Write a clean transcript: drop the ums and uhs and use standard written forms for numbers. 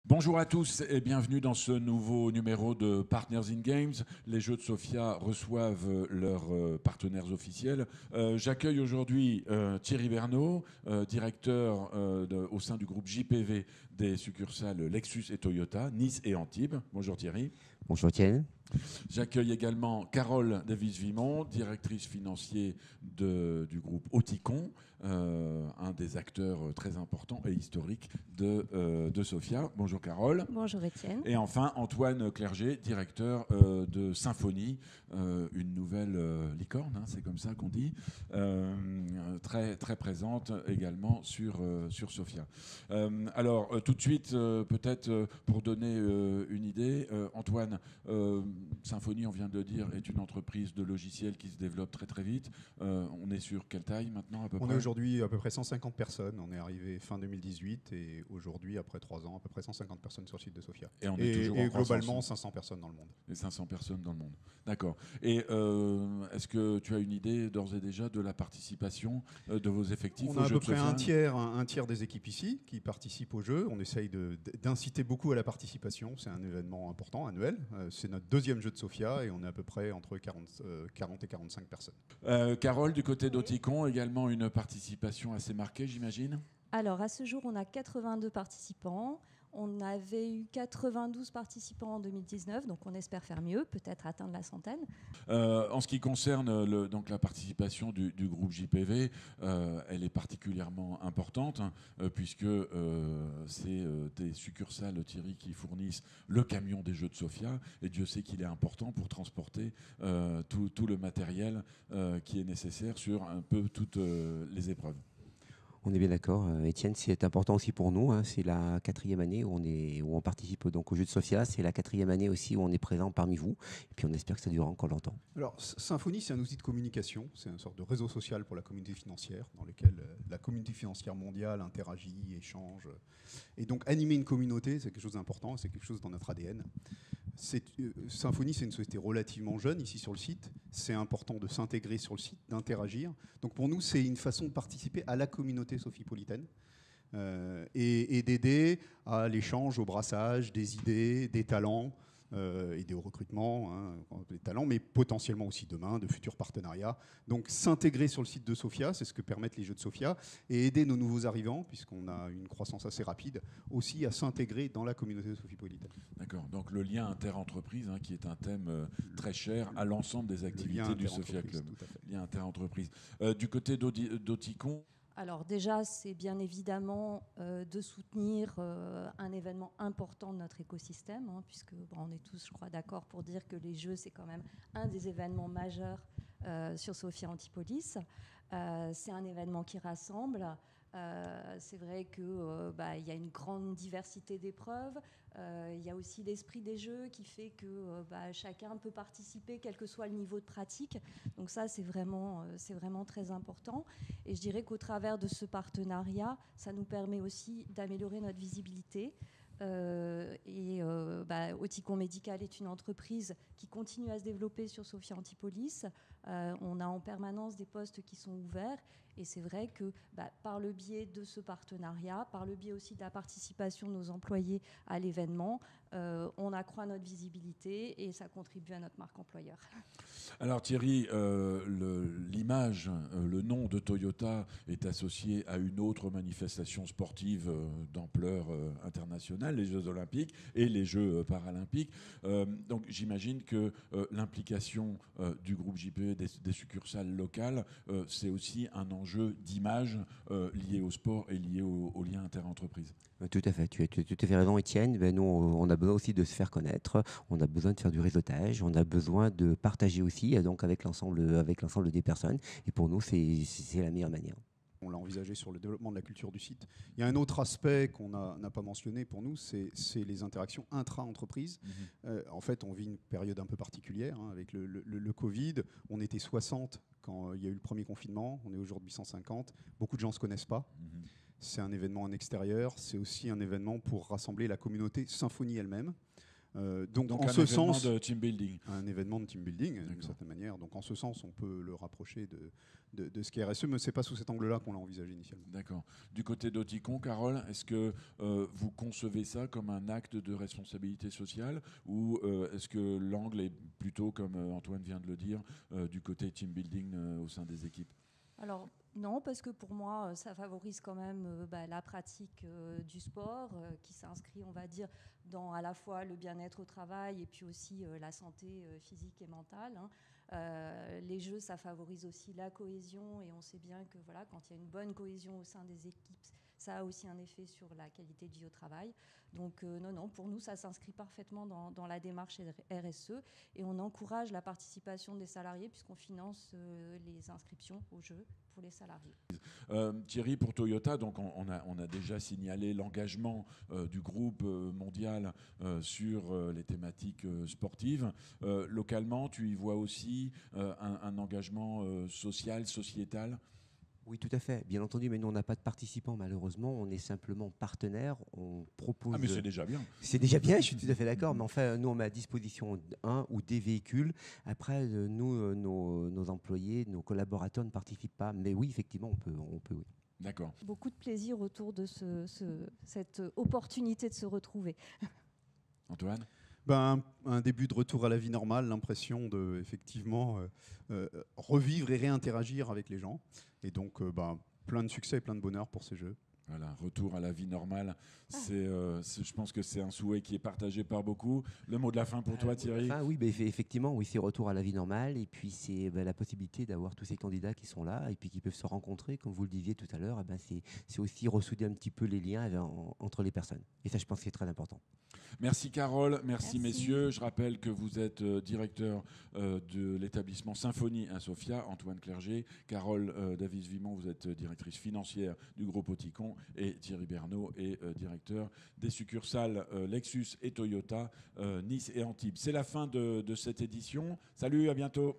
Bonjour à tous et bienvenue dans ce nouveau numéro de Partners in Games. Les Jeux de Sofia reçoivent leurs partenaires officiels. J'accueille aujourd'hui Thierry Bernot, directeur au sein du groupe JPV des succursales Lexus et Toyota, Nice et Antibes. Bonjour Thierry. Bonjour Étienne. J'accueille également Carole Davis-Vimont, directrice financière du groupe Oticon, un des acteurs très importants et historiques de Sofia. Bonjour Carole. Bonjour Étienne. Et enfin Antoine Clerget, directeur de Symphonie, une nouvelle licorne, hein, c'est comme ça qu'on dit, très, très présente également sur Sofia. Alors tout de suite, peut-être pour donner une idée, Antoine, Symphonie, on vient de le dire, est une entreprise de logiciels qui se développe très très vite. On est sur quelle taille maintenant à peu près ? On est aujourd'hui à peu près 150 personnes. On est arrivé fin 2018 et aujourd'hui, après 3 ans, à peu près 150 personnes sur le site de Sofia. Et on est toujours en globalement croissance. 500 personnes dans le monde. Et 500 personnes dans le monde. D'accord. Et est-ce que tu as une idée d'ores et déjà de la participation de vos effectifs On aux a à Jeux peu de près Sofia ? un tiers des équipes ici qui participent aux Jeux. On essaye d'inciter beaucoup à la participation. C'est un événement important, annuel. C'est notre deuxième Jeu de Sofia et on est à peu près entre 40 et 45 personnes. Carole, du côté d'Oticon, également une participation assez marquée, j'imagine ? Alors, à ce jour, on a 82 participants. On avait eu 92 participants en 2019, donc on espère faire mieux, peut-être atteindre la centaine. En ce qui concerne donc la participation du groupe JPV, elle est particulièrement importante, hein, puisque c'est des succursales, Thierry, qui fournissent le camion des Jeux de Sofia, et Dieu sait qu'il est important pour transporter tout le matériel qui est nécessaire sur un peu toutes les épreuves. On est bien d'accord, Étienne, c'est important aussi pour nous. Hein. C'est la 4e année où on participe donc au Jeux de Sofia. C'est la 4e année aussi où on est présent parmi vous. Et puis on espère que ça durera encore longtemps. Alors, Symphonie, c'est un outil de communication. C'est une sorte de réseau social pour la communauté financière, dans lequel la communauté financière mondiale interagit, échange. Et donc, animer une communauté, c'est quelque chose d'important. C'est quelque chose dans notre ADN. Symphonie, c'est une société relativement jeune ici sur le site. C'est important de s'intégrer sur le site, d'interagir. Donc pour nous, c'est une façon de participer à la communauté sophipolitaine et d'aider à l'échange, au brassage des idées, des talents, aider au recrutement, hein, des talents, mais potentiellement aussi demain de futurs partenariats. Donc s'intégrer sur le site de Sofia, c'est ce que permettent les Jeux de Sofia, et aider nos nouveaux arrivants, puisqu'on a une croissance assez rapide, aussi à s'intégrer dans la communauté sophipolitaine. D'accord. Donc le lien inter-entreprise, hein, qui est un thème très cher à l'ensemble des activités du Sofia Club. Lien inter-entreprise. Du côté d'Oticon. Alors déjà, c'est bien évidemment de soutenir un événement important de notre écosystème, hein, puisque on est tous, je crois, d'accord pour dire que les Jeux, c'est quand même un des événements majeurs sur Sofia Antipolis. C'est un événement qui rassemble. C'est vrai qu'il y a une grande diversité d'épreuves. Il y a aussi l'esprit des jeux qui fait que chacun peut participer, quel que soit le niveau de pratique. Donc ça, c'est vraiment très important. Et je dirais qu'au travers de ce partenariat, ça nous permet aussi d'améliorer notre visibilité. Oticon Médical est une entreprise qui continue à se développer sur Sofia Antipolis. On a en permanence des postes qui sont ouverts. Et c'est vrai que par le biais de ce partenariat, par le biais aussi de la participation de nos employés à l'événement, on accroît notre visibilité et ça contribue à notre marque employeur. Alors Thierry, l'image, le nom de Toyota est associé à une autre manifestation sportive d'ampleur internationale, les Jeux Olympiques et les Jeux Paralympiques. Donc j'imagine que l'implication du groupe JPE des succursales locales, c'est aussi un enjeu d'image lié au sport et lié au lien inter-entreprise. Tout à fait, tu as tout à fait raison Étienne. Nous, on a besoin aussi de se faire connaître, on a besoin de faire du réseautage, on a besoin de partager aussi donc avec l'ensemble des personnes. Et pour nous, c'est la meilleure manière. On l'a envisagé sur le développement de la culture du site. Il y a un autre aspect qu'on n'a pas mentionné pour nous, c'est les interactions intra-entreprises. En fait, on vit une période un peu particulière hein, avec le Covid. On était 60 quand il y a eu le premier confinement. On est aujourd'hui 150. Beaucoup de gens ne se connaissent pas. C'est un événement en extérieur. C'est aussi un événement pour rassembler la communauté Symphonie elle-même. Donc en un ce événement sens, de team building. un événement de team building d'une D'accord. certaine manière. Donc en ce sens, on peut le rapprocher de ce qu'est RSE, mais c'est pas sous cet angle-là qu'on l'a envisagé initialement. D'accord. Du côté d'Auticon, Carole, est-ce que vous concevez ça comme un acte de responsabilité sociale ou est-ce que l'angle est plutôt, comme Antoine vient de le dire, du côté team building au sein des équipes? Alors non, parce que pour moi, ça favorise quand même la pratique du sport qui s'inscrit, on va dire, dans à la fois le bien-être au travail et puis aussi la santé physique et mentale. Les jeux, ça favorise aussi la cohésion et on sait bien que voilà, quand il y a une bonne cohésion au sein des équipes, ça a aussi un effet sur la qualité de vie au travail. Donc non, pour nous, ça s'inscrit parfaitement dans la démarche RSE et on encourage la participation des salariés puisqu'on finance les inscriptions aux jeux pour les salariés. Thierry, pour Toyota, donc on a déjà signalé l'engagement du groupe mondial sur les thématiques sportives. Localement, tu y vois aussi un engagement social, sociétal? Oui, tout à fait. Bien entendu, mais nous, on n'a pas de participants, malheureusement. On est simplement partenaire. On propose. Ah, mais c'est déjà bien. C'est déjà bien, je suis tout à fait d'accord. Mais enfin, nous, on met à disposition un ou des véhicules. Après, nous, nos employés, nos collaborateurs ne participent pas. Mais oui, effectivement, on peut oui. D'accord. Beaucoup de plaisir autour de cette opportunité de se retrouver. Antoine? Un début de retour à la vie normale, l'impression de effectivement revivre et réinteragir avec les gens. Et donc, plein de succès et plein de bonheur pour ces jeux. Voilà, retour à la vie normale. Je pense que c'est un souhait qui est partagé par beaucoup. Le mot de la fin pour toi, Thierry? Oui, effectivement, oui, c'est retour à la vie normale. Et puis, c'est la possibilité d'avoir tous ces candidats qui sont là et puis qui peuvent se rencontrer, comme vous le disiez tout à l'heure. C'est aussi ressouder un petit peu les liens entre les personnes. Et ça, je pense que c'est très important. Merci Carole, merci Merci. messieurs. Je rappelle que vous êtes directeur de l'établissement Symphonie à Sofia, Antoine Clerget. Carole Davis-Vimont, vous êtes directrice financière du groupe Auticon. Et Thierry Bernot est directeur des succursales Lexus et Toyota, Nice et Antibes. C'est la fin de cette édition. Salut, à bientôt.